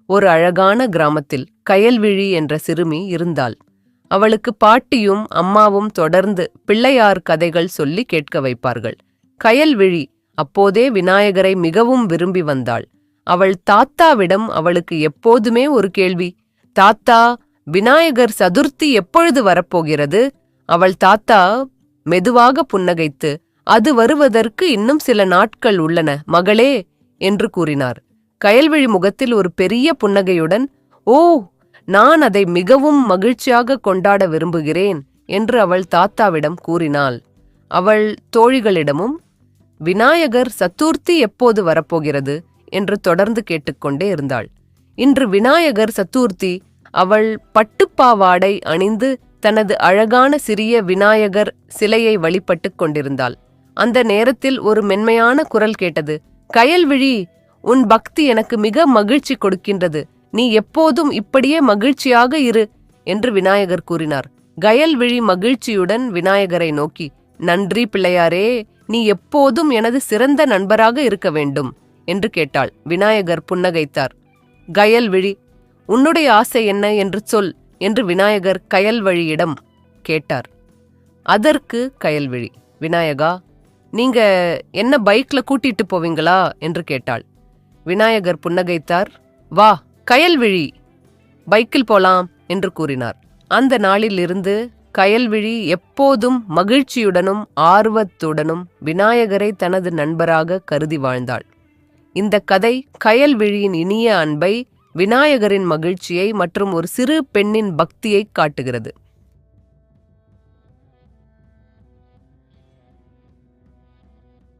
ஒரு அழகான கிராமத்தில் கயல்விழி என்ற சிறுமி இருந்தாள். அவளுக்கு பாட்டியும் அம்மாவும் தொடர்ந்து பிள்ளையார் கதைகள் சொல்லி கேட்க வைப்பார்கள். கயல்விழி அப்போதே விநாயகரை மிகவும் விரும்பி வந்தாள். அவள் தாத்தாவிடம் அவளுக்கு எப்போதுமே ஒரு கேள்வி: தாத்தா, விநாயகர் சதுர்த்தி எப்பொழுது வரப்போகிறது? அவள் தாத்தா மெதுவாக புன்னகைத்து, அது வருவதற்கு இன்னும் சில நாட்கள் உள்ளன மகளே என்று கூறினார். கயல்விழி முகத்தில் ஒரு பெரிய புன்னகையுடன், ஓ, நான் அதை மிகவும் மகிழ்ச்சியாக கொண்டாட விரும்புகிறேன் என்று அவள் தாத்தாவிடம் கூறினாள். அவள் தோழிகளிடமும் விநாயகர் சதுர்த்தி எப்போது வரப்போகிறது என்று தொடர்ந்து கேட்டுக்கொண்டே இருந்தாள். இன்று விநாயகர் சதுர்த்தி. அவள் பட்டுப்பாவாடை அணிந்து தனது அழகான சிறிய விநாயகர் சிலையை வழிபட்டு கொண்டிருந்தாள். அந்த நேரத்தில் ஒரு மென்மையான குரல் கேட்டது. கயல்விழி, உன் பக்தி எனக்கு மிக மகிழ்ச்சி கொடுக்கின்றது. நீ எப்போதும் இப்படியே மகிழ்ச்சியாக இரு என்று விநாயகர் கூறினார். கயல்விழி மகிழ்ச்சியுடன் விநாயகரை நோக்கி, நன்றி பிள்ளையாரே, நீ எப்போதும் எனது சிறந்த நண்பராக இருக்க வேண்டும் என்று கேட்டாள். விநாயகர் புன்னகைத்தார். கயல்விழி, உன்னுடைய ஆசை என்ன என்று சொல் என்று விநாயகர் கயல்விழியிடம் கேட்டார். அதற்கு கயல்விழி, விநாயகா, நீங்க என்ன பைக்ல கூட்டிட்டு போவீங்களா என்று கேட்டாள். விநாயகர் புன்னகைத்தார். வா கயல்விழி, பைக்கில் போலாம் என்று கூறினார். அந்த நாளிலிருந்து கயல்விழி எப்போதும் மகிழ்ச்சியுடனும் ஆர்வத்துடனும் விநாயகரை தனது நண்பராக கருதி வாழ்ந்தாள். இந்த கதை கயல்விழியின் இனிய அன்பை, விநாயகரின் மகிழ்ச்சியை மற்றும் ஒரு சிறு பெண்ணின் பக்தியை காட்டுகிறது.